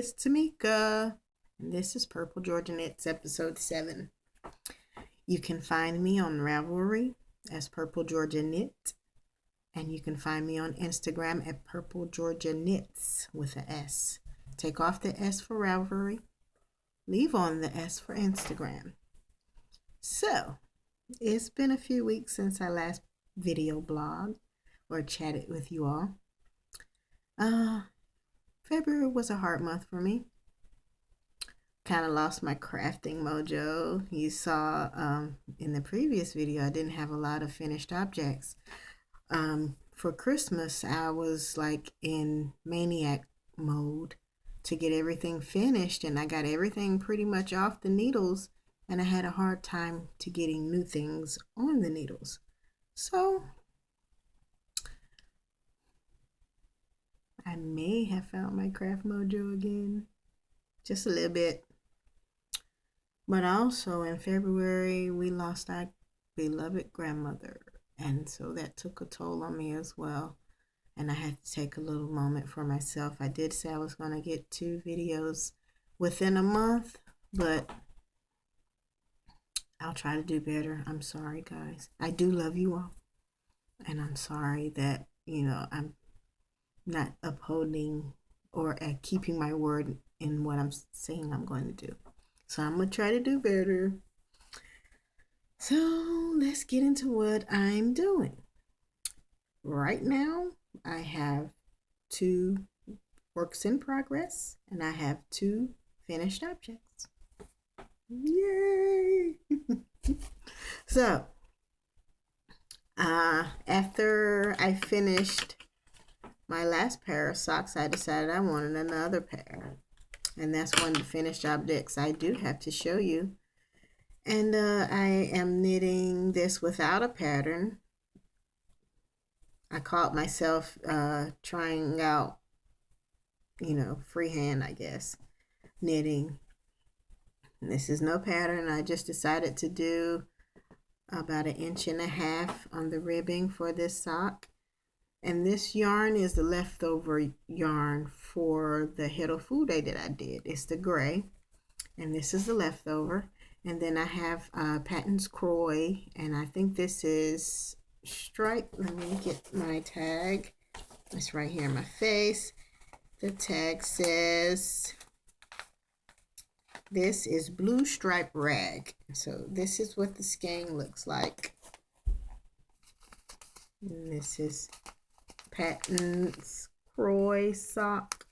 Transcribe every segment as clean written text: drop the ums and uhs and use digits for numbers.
it's Tamika, and this is Purple Georgia Knits, episode 7. You can find me on Ravelry as Purple Georgia Knit, and you can find me on Instagram at Purple Georgia Knits with an S. Take off the S for Ravelry, leave on the S for Instagram. So, it's been a few weeks since I last video blogged or chatted with you all. February was a hard month for me. Kind of lost my crafting mojo. You saw in the previous video I didn't have a lot of finished objects. For Christmas I was like in maniac mode to get everything finished, and I got everything pretty much off the needles, and I had a hard time to getting new things on the needles. So I may have found my craft mojo again, just a little bit. But also in February, we lost our beloved grandmother, and so that took a toll on me as well. And I had to take a little moment for myself. I did say I was going to get 2 videos within a month, but I'll try to do better. I'm sorry, guys. I do love you all, and I'm sorry that, I'm not upholding or keeping my word in what I'm saying I'm going to do. So I'm going to try to do better. So let's get into what I'm doing. Right now, I have 2 works in progress, and I have 2 finished objects. Yay! So, after I finished my last pair of socks, I decided I wanted another pair. And that's one of the finished objects I do have to show you. And I am knitting this without a pattern. I caught myself trying out, freehand, I guess, knitting. And this is no pattern. I just decided to do about 1.5 inches on the ribbing for this sock. And this yarn is the leftover yarn for the Heddle Food Day that I did. It's the gray, and this is the leftover. And then I have Patton's Croy, and I think this is stripe. Let me get my tag. It's right here in my face. The tag says this is blue stripe rag. So this is what the skein looks like. And this is Patton's Croy sock.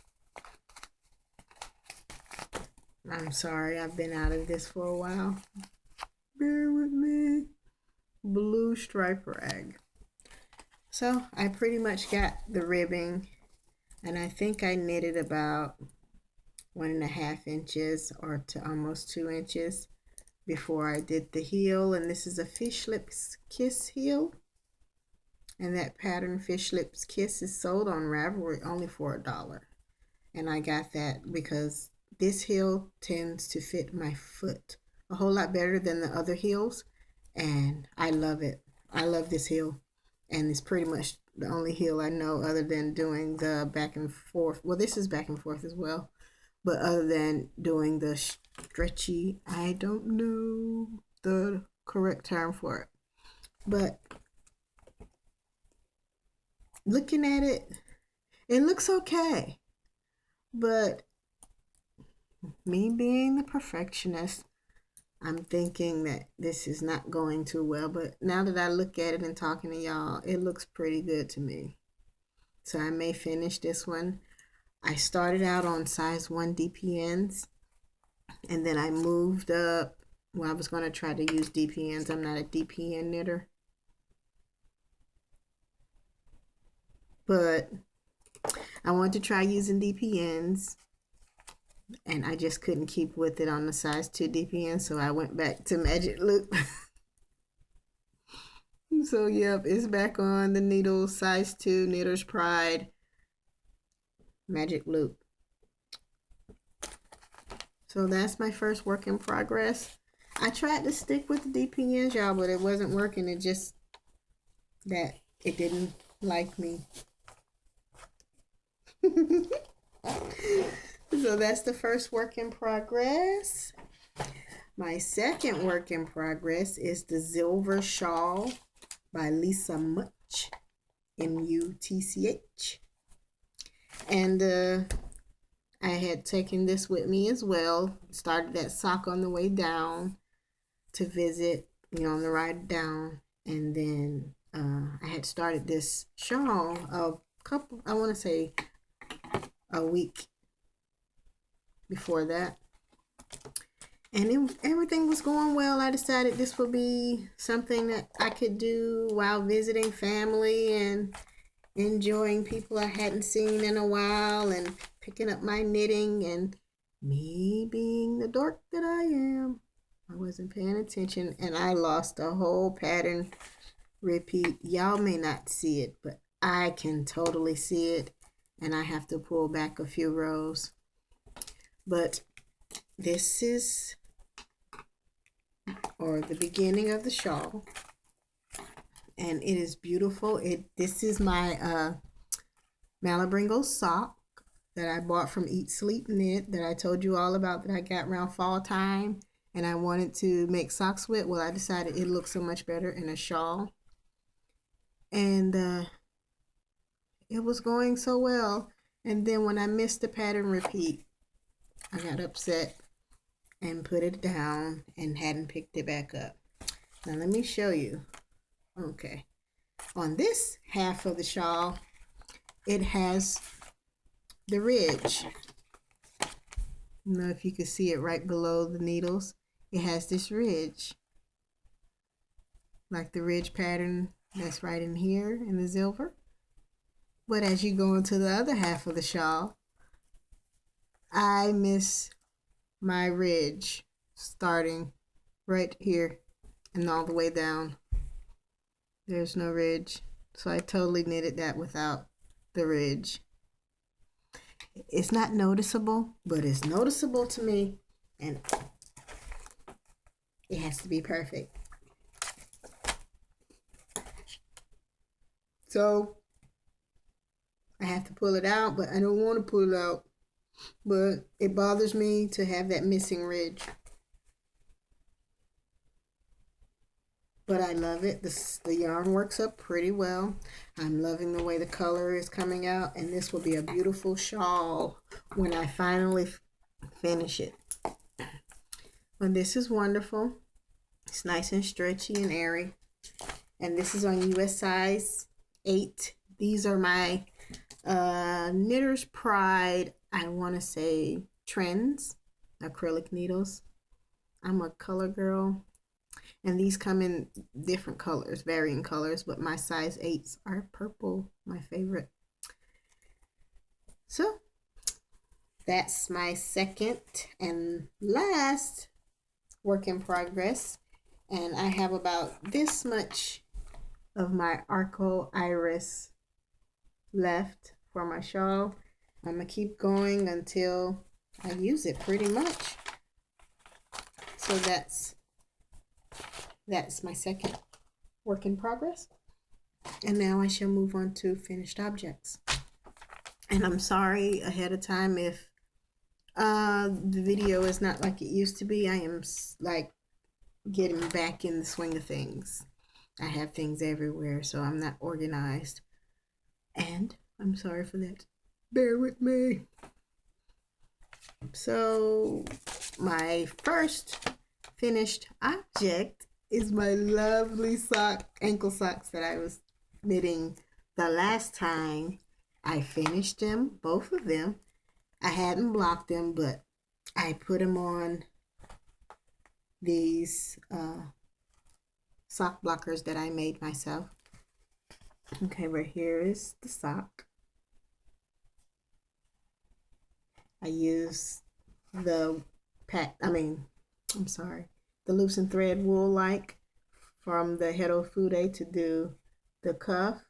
I'm sorry, I've been out of this for a while. Bear with me. Blue stripe rag. So I pretty much got the ribbing, and I think I knitted about 1.5 inches or to almost 2 inches before I did the heel. And this is a Fish Lips Kiss heel. And that pattern, Fish Lips Kiss, is sold on Ravelry only for $1. And I got that because this heel tends to fit my foot a whole lot better than the other heels. And I love it. I love this heel. And it's pretty much the only heel I know other than doing the back and forth. Well, this is back and forth as well. But other than doing the stretchy, I don't know the correct term for it. But looking at it, it looks okay. But me being the perfectionist, I'm thinking that this is not going too well. But now that I look at it and talking to y'all, it looks pretty good to me. So I may finish this one. I started out on size 1 DPNs, and then I moved up. Well, I was going to try to use DPNs. I'm not a DPN knitter. But I wanted to try using DPNs, and I just couldn't keep with it on the size 2 DPN, so I went back to Magic Loop. So, yep, it's back on the needle, size 2, Knitter's Pride, Magic Loop. So that's my first work in progress. I tried to stick with the DPNs, y'all, but it wasn't working. It just that it didn't like me. So So that's the first work in progress. My second work in progress is the Zilver Shawl by Mutch, Mutch. And I had taken this with me as well. Started that sock on the way down to visit, on the ride down. And then I had started this shawl I want to say a week before that. And everything was going well. I decided this would be something that I could do while visiting family and enjoying people I hadn't seen in a while and picking up my knitting. And me being the dork that I am, I wasn't paying attention and I lost a whole pattern repeat. Y'all may not see it, but I can totally see it, and I have to pull back a few rows. But this is the beginning of the shawl, and it is beautiful. This is my Malabringo sock that I bought from Eat Sleep Knit that I told you all about, that I got around fall time and I wanted to make socks with. Well, I decided it looked so much better in a shawl, and it was going so well. And then when I missed the pattern repeat, I got upset and put it down and hadn't picked it back up. Now let me show you. Okay, on this half of the shawl, it has the ridge. I don't know if you can see it right below the needles. It has this ridge, like the ridge pattern that's right in here in the Zilver. But as you go into the other half of the shawl, I miss my ridge starting right here and all the way down. There's no ridge. So I totally knitted that without the ridge. It's not noticeable, but it's noticeable to me, and it has to be perfect. So I have to pull it out, but I don't want to pull it out. But it bothers me to have that missing ridge. But I love it. The yarn works up pretty well. I'm loving the way the color is coming out, and this will be a beautiful shawl when I finally finish it. But this is wonderful. It's nice and stretchy and airy. And this is on US size 8. These are my Knitter's Pride, I want to say, Trends acrylic needles. I'm a color girl, and these come in different colors, varying colors, but my size 8s are purple, my favorite. So that's my second and last work in progress, and I have about this much of my Arco Iris left for my shawl. I'm gonna keep going until I use it pretty much. So that's my second work in progress. And now I shall move on to finished objects. And I'm sorry ahead of time if the video is not like it used to be. I am like getting back in the swing of things. I have things everywhere, so I'm not organized. And I'm sorry for that. Bear with me. So my first finished object is my lovely ankle socks that I was knitting the last time. I finished them, both of them. I hadn't blocked them, but I put them on these sock blockers that I made myself. Okay, right here is the sock. I use the the loose and thread wool like from the Hedo Fude to do the cuff,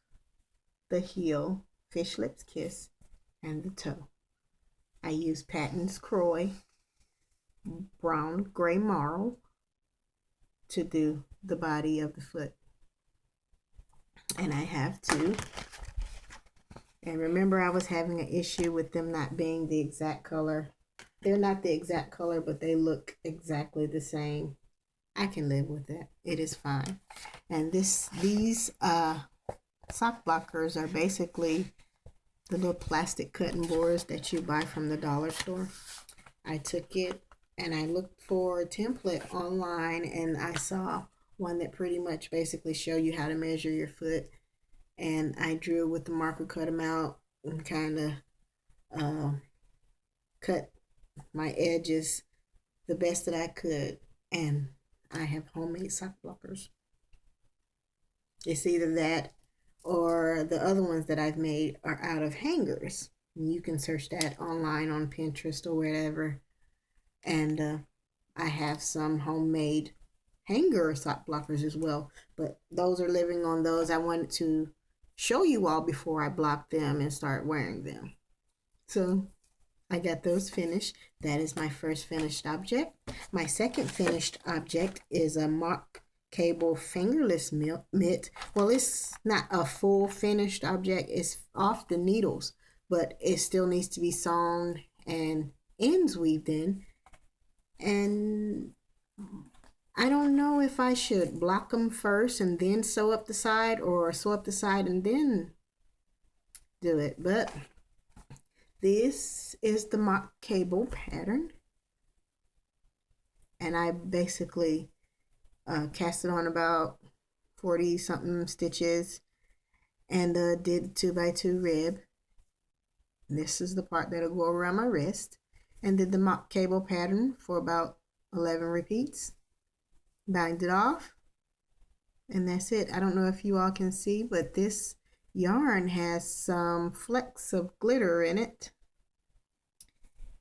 the heel, fish lips kiss, and the toe. I use Patton's Croy brown gray marl to do the body of the foot. And I have two. And remember, I was having an issue with them not being the exact color They're not the exact color, but they look exactly the same. I can live with that. It is fine. And these sock blockers are basically the little plastic cutting boards that you buy from the dollar store. I took it and I looked for a template online, and I saw one that pretty much basically show you how to measure your foot. And I drew with the marker, cut them out, and kind of cut my edges the best that I could. And I have homemade sock blockers. It's either that or the other ones that I've made are out of hangers. You can search that online on Pinterest or wherever. And I have some homemade hanger sock blockers as well, but those are living on those. I wanted to show you all before I block them and start wearing them. So I got those finished. That is my first finished object. My second finished object is a mock cable fingerless mitt. Well, it's not a full finished object. It's off the needles, but it still needs to be sewn and ends weaved in. And I don't know if I should block them first and then sew up the side, or sew up the side and then do it. But this is the mock cable pattern, and I basically cast it on about 40 something stitches and did 2x2 rib. This is the part that'll go around my wrist, and did the mock cable pattern for about 11 repeats. Bind it off, and that's it. I don't know if you all can see, but this yarn has some flecks of glitter in it.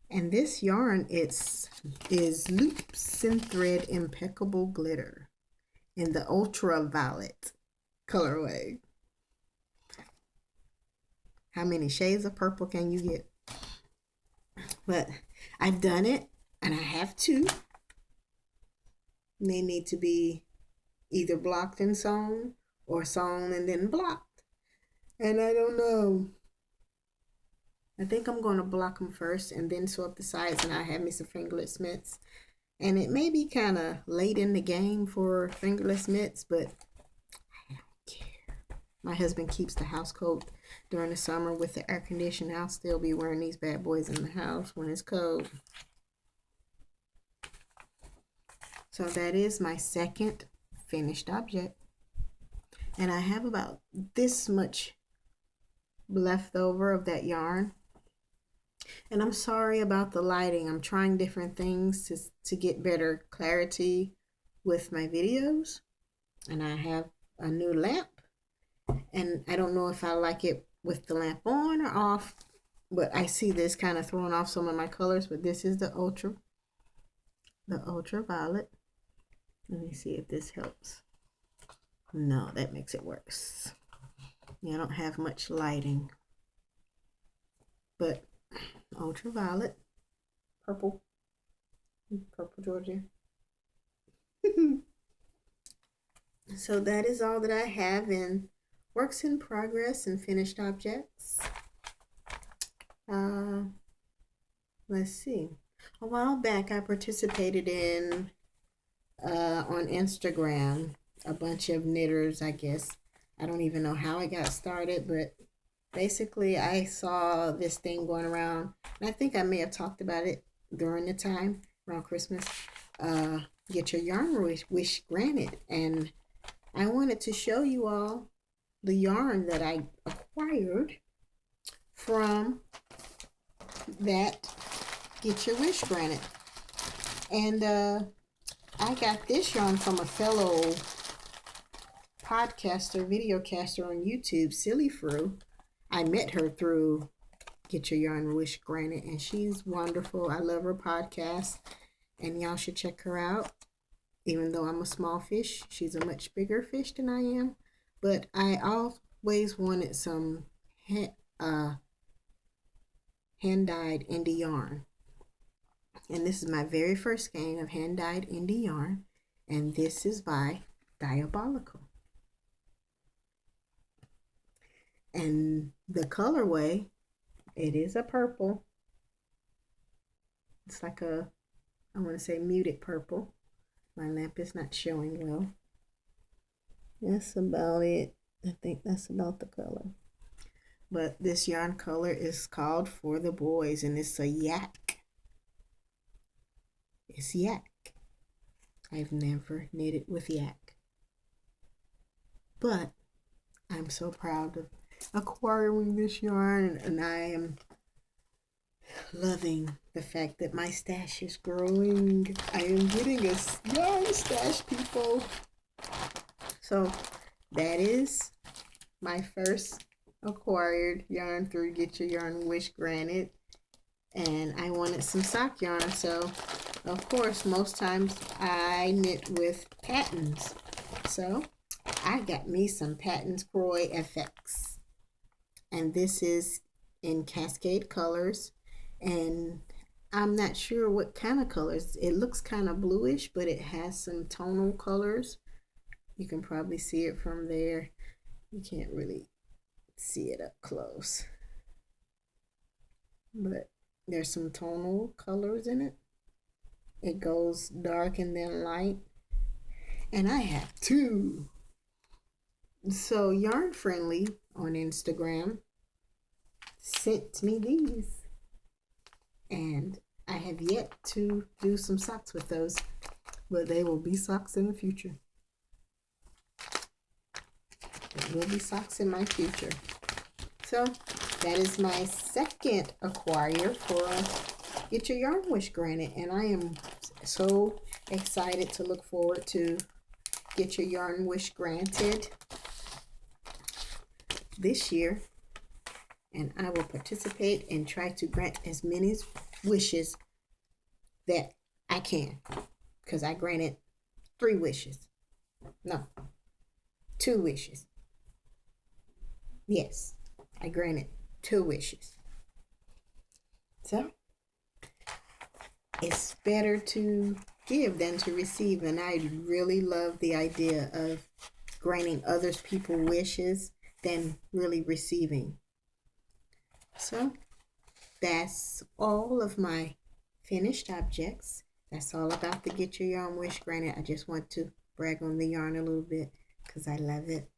And this yarn is Loops and Thread Impeccable Glitter in the ultraviolet colorway. How many shades of purple can you get? But I've done it, and I have two. They need to be either blocked and sewn, or sewn and then blocked. And I don't know. I think I'm going to block them first and then sew up the sides, and I have me some fingerless mitts. And it may be kind of late in the game for fingerless mitts, but I don't care. My husband keeps the house cold during the summer with the air conditioning. I'll still be wearing these bad boys in the house when it's cold. So that is my second finished object. And I have about this much left over of that yarn. And I'm sorry about the lighting. I'm trying different things to get better clarity with my videos. And I have a new lamp. And I don't know if I like it with the lamp on or off. But I see this kind of throwing off some of my colors. But this is the ultraviolet. Let me see if this helps. No, that makes it worse. Yeah, I don't have much lighting. But ultraviolet, purple Georgia. So that is all that I have in works in progress and finished objects. Let's see. A while back, I participated in on Instagram a bunch of knitters, I guess. I don't even know how it got started, but basically I saw this thing going around, and I think I may have talked about it during the time around Christmas. Get your yarn wish granted, and I wanted to show you all the yarn that I acquired from that Get Your Wish Granted. And I got this yarn from a fellow podcaster, videocaster on YouTube, Silly Fru. I met her through Get Your Yarn Wish Granted, and she's wonderful. I love her podcast, and y'all should check her out. Even though I'm a small fish, she's a much bigger fish than I am. But I always wanted some hand-dyed indie yarn. And this is my very first skein of hand-dyed indie yarn. And this is by Diabolical. And the colorway, it is a purple. It's like a, I want to say muted purple. My lamp is not showing well. That's about it. I think that's about the color. But this yarn color is called For the Boys, and it's a yak. It's yak. I've never knitted with yak. But I'm so proud of acquiring this yarn, and I am loving the fact that my stash is growing. I am getting a yarn stash, people. So that is my first acquired yarn through Get Your Yarn Wish Granted. And I wanted some sock yarn, so of course most times I knit with patterns. So I got me some Patterns Croy FX, and this is in Cascade colors, and I'm not sure what kind of colors. It looks kind of bluish, but it has some tonal colors. You can probably see it from there. You can't really see it up close, but there's some tonal colors in it. It goes dark and then light, and I have two. So Yarn Friendly on Instagram sent me these, and I have yet to do some socks with those, but they will be socks in the future. There will be socks in my future. So that is my second acquire for Get Your Yarn Wish Granted, and I am so excited to look forward to Get Your Yarn Wish Granted this year, and I will participate and try to grant as many wishes that I can, because I granted 3 wishes. No, 2 wishes. Yes, I granted 2 wishes. So it's better to give than to receive, and I really love the idea of granting others people wishes than really receiving. So that's all of my finished objects. That's all about the Get Your Yarn Wish Granted. I just want to brag on the yarn a little bit because I love it.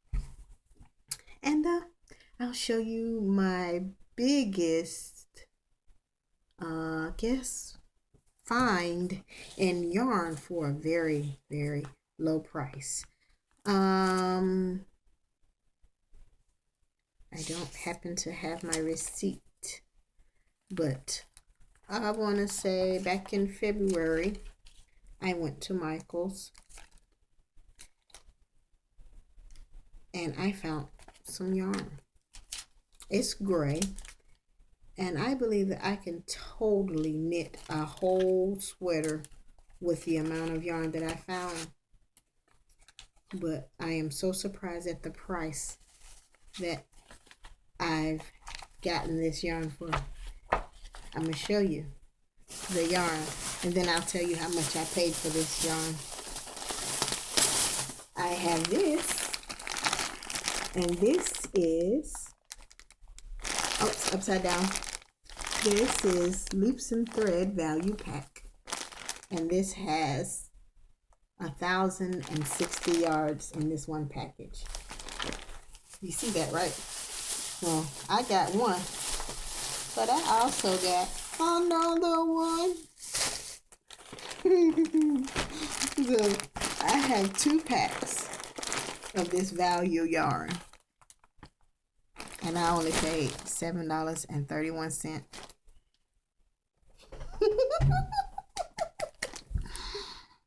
And I'll show you my biggest, find in yarn for a very, very low price. I don't happen to have my receipt, but I want to say back in February, I went to Michael's and I found some yarn. It's gray, and I believe that I can totally knit a whole sweater with the amount of yarn that I found. But I am so surprised at the price that I've gotten this yarn for. I'm going to show you the yarn, and then I'll tell you how much I paid for this yarn. I have this, and this is, oops, upside down. This is Loops and Thread Value Pack, and this has 1,060 yards in this one package. You see that, right? Well, I got one, but I also got another one. So I have 2 packs of this value yarn, and I only paid $7.31.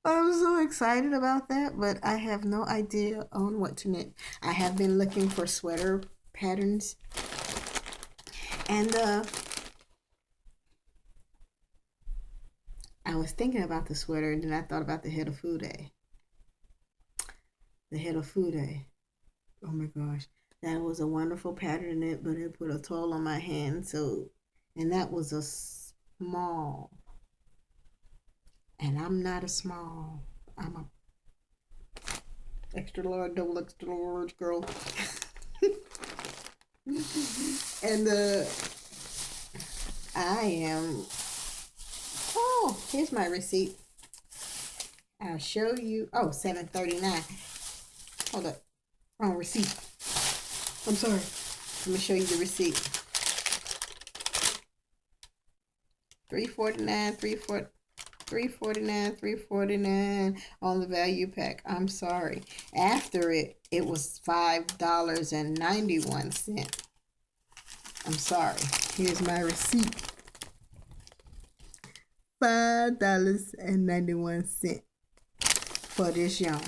I'm so excited about that, but I have no idea on what to knit. I have been looking for sweater patterns, and I was thinking about the sweater, and then I thought about the head of Fude. The head of Fude. Oh my gosh, that was a wonderful pattern in it, but it put a toll on my hand. So, and that was a small, and I'm not a small. I'm a extra large, double extra large girl. And I am, Here's my receipt. I'll show you. Oh, $7.39. Hold up. Wrong receipt. I'm sorry. Let me show you the receipt. $3.49, $3.49 on the value pack. I'm sorry. After it was $5.91. I'm sorry. Here's my receipt. $5.91 for this yarn.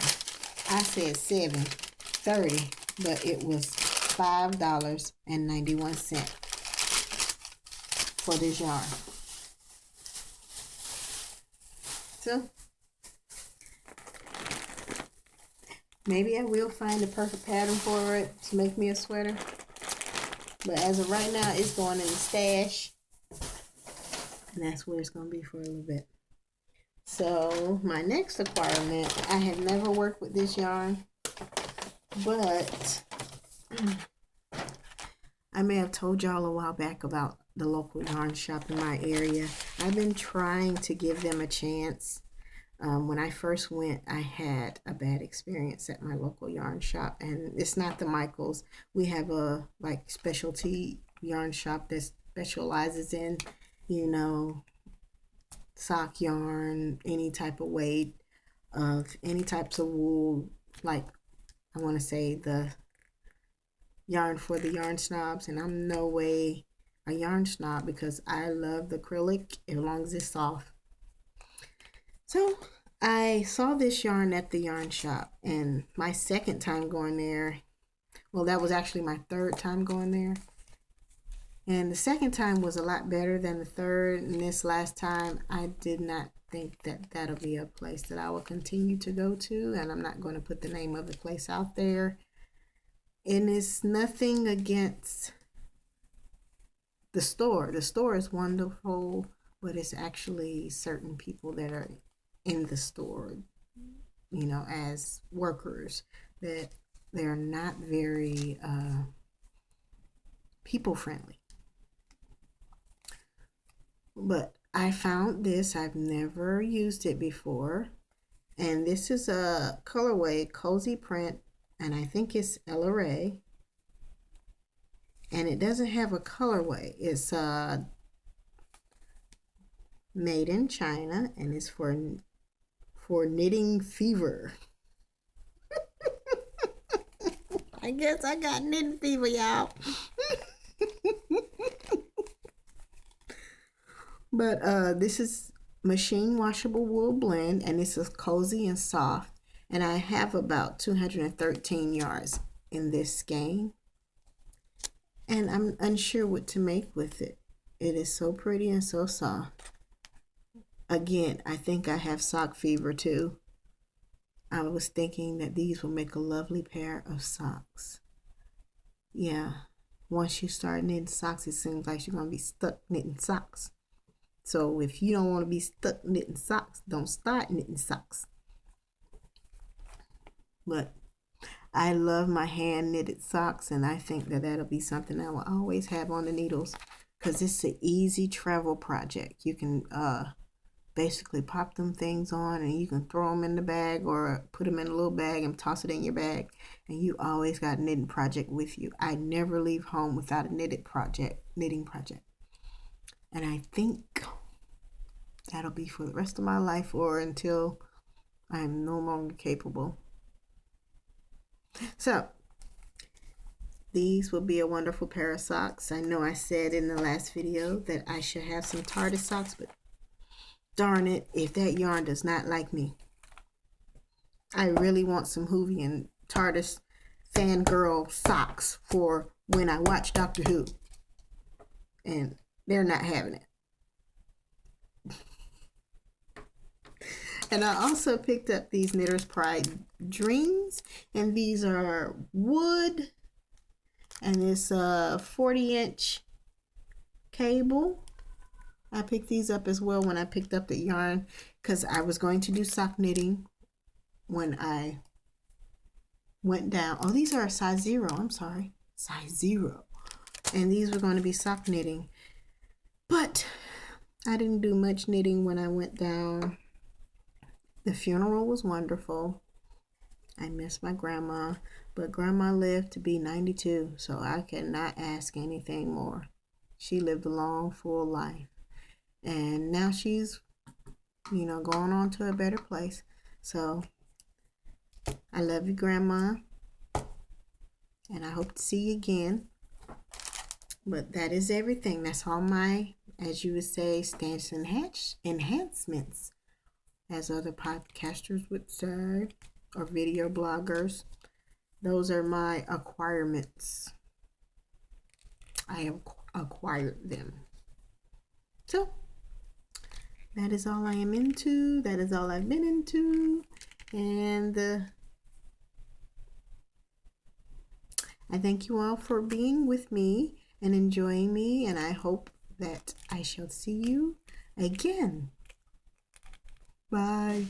I said $7.30, but it was $5.91 for this yarn. So maybe I will find the perfect pattern for it to make me a sweater. But as of right now, it's going in the stash. And that's where it's going to be for a little bit. So my next acquirement, I have never worked with this yarn. But I may have told y'all a while back about the local yarn shop in my area. I've been trying to give them a chance. When I first went, I had a bad experience at my local yarn shop, and it's not the Michaels. We have a specialty yarn shop that specializes in, you know, sock yarn, any type of weight of any types of wool, like I want to say the yarn for the yarn snobs. And I'm no way a yarn snob because I love the acrylic as long as it's soft. So I saw this yarn at the yarn shop, and my second time going there, well, that was actually my third time going there. And the second time was a lot better than the third. And this last time, I did not think that that'll be a place that I will continue to go to. And I'm not going to put the name of the place out there. And it's nothing against the store. The store is wonderful, but it's actually certain people that are in the store, you know, as workers, that they're not very people friendly. But I found this. I've never used it before. And this is a colorway, cozy print, and I think it's LRA. And it doesn't have a colorway. It's made in China, and it's for knitting fever. I guess I got knitting fever, y'all. But this is machine washable wool blend, and this is cozy and soft. And I have about 213 yards in this skein. And I'm unsure what to make with it. It is so pretty and so soft. Again, I think I have sock fever too. I was thinking that these will make a lovely pair of socks. Yeah, once you start knitting socks, it seems like you're going to be stuck knitting socks. So if you don't want to be stuck knitting socks, don't start knitting socks. But I love my hand knitted socks, and I think that that'll be something I will always have on the needles because it's an easy travel project. You can basically pop them things on, and you can throw them in the bag or put them in a little bag and toss it in your bag, and you always got a knitting project with you. I never leave home without a knitting project. And I think that'll be for the rest of my life or until I'm no longer capable. So these will be a wonderful pair of socks. I know I said in the last video that I should have some tartar socks, but darn it, if that yarn does not like me. I really want some Hoovian Tartus fangirl socks for when I watch Doctor Who. And they're not having it. And I also picked up these Knitter's Pride Dreams. And these are wood. And it's a 40-inch cable. I picked these up as well when I picked up the yarn because I was going to do sock knitting when I went down. Oh, these are a size 0. I'm sorry. Size 0. And these were going to be sock knitting. But I didn't do much knitting when I went down. The funeral was wonderful. I miss my grandma, but grandma lived to be 92, so I cannot ask anything more. She lived a long, full life, and now she's, going on to a better place. So I love you, grandma, and I hope to see you again. But that is everything. That's all my, as you would say, stance enhancements, as other podcasters would say, or video bloggers. Those are my acquirements. I have acquired them. So that is all I am into. That is all I've been into. And I thank you all for being with me and enjoying me. And I hope that I shall see you again. Bye.